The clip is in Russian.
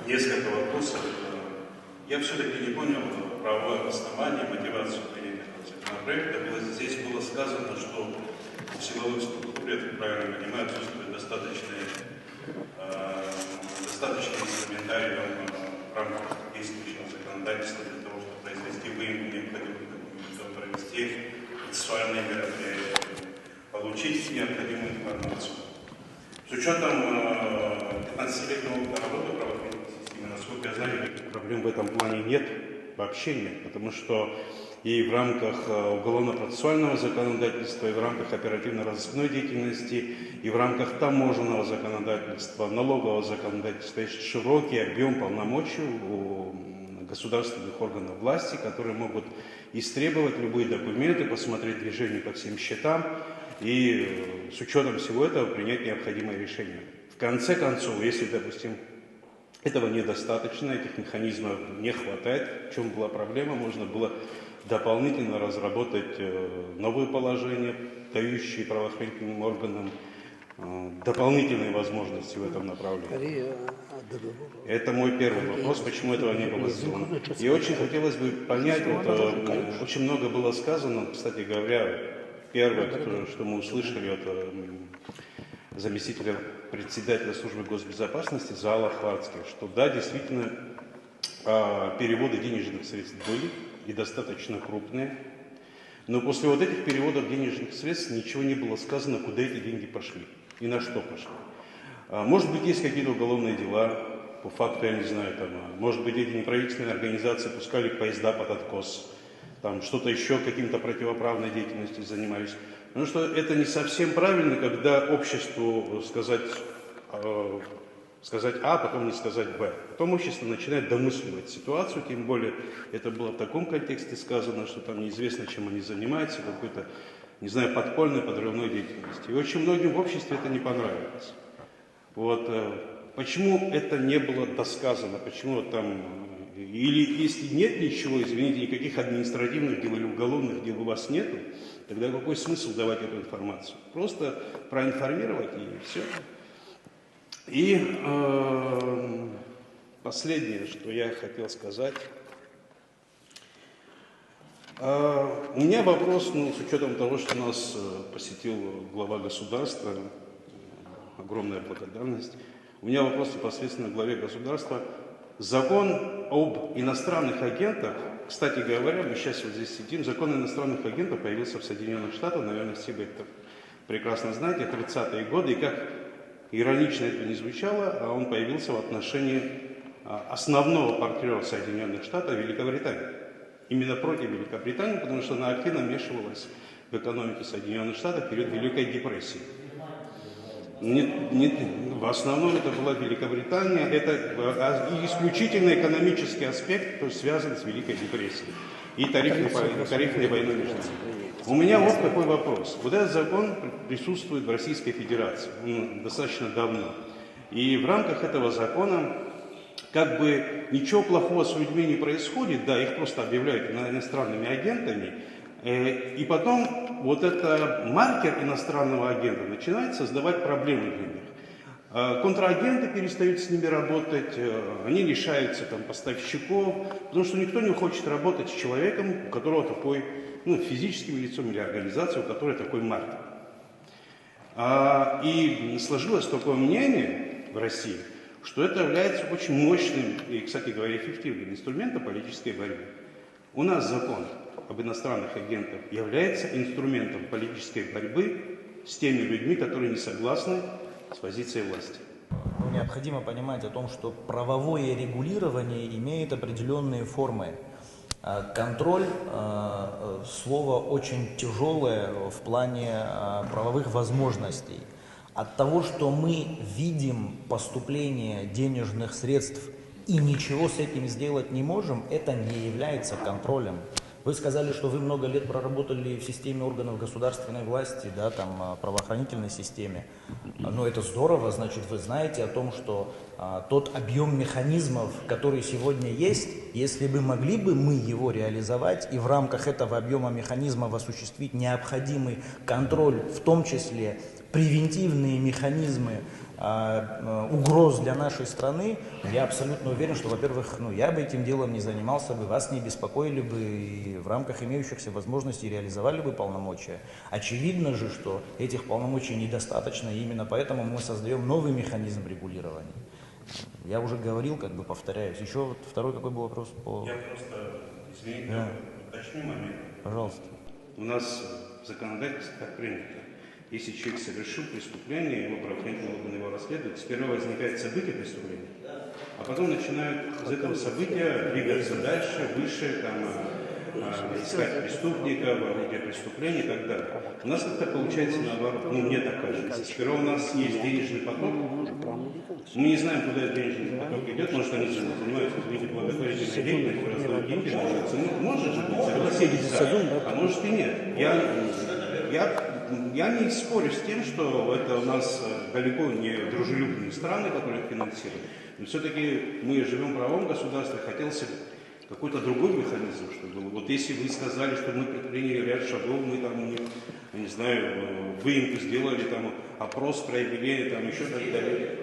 Несколько вопросов. Я все-таки не понял правовое основание, мотивацию принятия этого законопроекта. Здесь было сказано, что в силовых структурах, я так правильно понимаю, отсутствует достаточный инструментарий в рамках действующего законодательства для того, чтобы произвести выемку необходимых документов, провести процессуальные мероприятия, получить необходимую информацию. С учетом 15-летнего опыта работы в правоохранительной системе, насколько я знаю, никаких проблем в этом плане нет, вообще нет, потому что и в рамках уголовно-процессуального законодательства, и в рамках оперативно-розыскной деятельности, и в рамках таможенного законодательства, налогового законодательства есть широкий объем полномочий у государственных органов власти, которые могут истребовать любые документы, посмотреть движение по всем счетам и с учетом всего этого принять необходимое решение. В конце концов, если, допустим, этого недостаточно, этих механизмов не хватает, в чем была проблема, можно было дополнительно разработать новые положения, дающие правоохранительным органам дополнительные возможности в этом направлении. Это мой первый вопрос, почему этого не было сделано. И очень хотелось бы понять, очень много было сказано, кстати говоря, первое, что мы услышали от заместителя председателя службы госбезопасности Заала Хварцкий, что да, действительно, переводы денежных средств были и достаточно крупные, но после вот этих переводов денежных средств ничего не было сказано, куда эти деньги пошли и на что пошли. Может быть, есть какие-то уголовные дела, по факту, я не знаю, может быть, эти неправительственные организации пускали поезда под откос, что-то еще каким-то противоправной деятельностью занимались. Потому что это не совсем правильно, когда обществу сказать А, потом не сказать Б. Потом общество начинает домысливать ситуацию, тем более это было в таком контексте сказано, что там неизвестно, чем они занимаются, какой-то, не знаю, подпольной, подрывной деятельностью. И очень многим в обществе это не понравилось. Вот. Почему это не было досказано, почему там, или если нет ничего, извините, никаких административных дел или уголовных дел у вас нету, тогда какой смысл давать эту информацию? Просто проинформировать и все. И последнее, что я хотел сказать. У меня вопрос, с учетом того, что нас посетил глава государства, огромная благодарность. У меня вопрос непосредственно к главе государства. Закон об иностранных агентах, кстати говоря, мы сейчас вот здесь сидим, закон иностранных агентов появился в Соединенных Штатах, наверное, все вы это прекрасно знаете, 30-е годы, и как иронично это не звучало, он появился в отношении основного партнера Соединенных Штатов Великобритании. Именно против Великобритании, потому что она активно вмешивалась в экономику Соединенных Штатов в период Великой депрессии. В основном это была Великобритания, это исключительно экономический аспект, то есть связан с Великой депрессией и тарифной войной между ними. У меня вот такой вопрос. Вот этот закон присутствует в Российской Федерации достаточно давно. И в рамках этого закона как бы ничего плохого с людьми не происходит, да, их просто объявляют иностранными агентами, и потом вот этот маркер иностранного агента начинает создавать проблемы для них. Контрагенты перестают с ними работать, они лишаются поставщиков, потому что никто не хочет работать с человеком, у которого такой, физическим лицом или организацией, у которой такой маркер. И сложилось такое мнение в России, что это является очень мощным и, кстати говоря, эффективным инструментом политической борьбы. У нас закон об иностранных агентах является инструментом политической борьбы с теми людьми, которые не согласны с позицией власти. Необходимо понимать о том, что правовое регулирование имеет определенные формы. Контроль – слово очень тяжелое в плане правовых возможностей. От того, что мы видим поступление денежных средств и ничего с этим сделать не можем, это не является контролем. Вы сказали, что вы много лет проработали в системе органов государственной власти, да, правоохранительной системе. Но это здорово, значит, вы знаете о том, что тот объем механизмов, который сегодня есть, если бы могли бы мы его реализовать и в рамках этого объема механизмов осуществить необходимый контроль, в том числе превентивные механизмы угроз для нашей страны, я абсолютно уверен, что, во-первых, я бы этим делом не занимался бы, вас не беспокоили бы и в рамках имеющихся возможностей реализовали бы полномочия. Очевидно же, что этих полномочий недостаточно, и именно поэтому мы создаем новый механизм регулирования. Я уже говорил, повторяюсь. Еще вот второй какой был вопрос по... Я просто, извините, Да. уточню момент. Пожалуйста. У нас в законодательстве так принято. Если человек совершил преступление, его правоохранительные органы его расследуют, сперва возникает событие преступления, а потом начинают из этого события двигаться дальше, выше, искать преступника, орудие преступления и так далее. У нас как-то получается наоборот, мне так кажется. Сперва у нас есть денежный поток, мы не знаем, куда этот денежный поток идет, может, они занимаются благотворительной деятельностью, раздают деньги на улице. Может же быть, согласитесь, да. А может и нет. Я не спорю с тем, что это у нас далеко не дружелюбные страны, которые финансируют. Но все-таки мы живем в правовом государстве, хотелось бы какой-то другой механизм, чтобы вот если вы сказали, что мы предприняли ряд шагов, мы там у них, я не знаю, выемку сделали, там опрос провели, там еще так далее.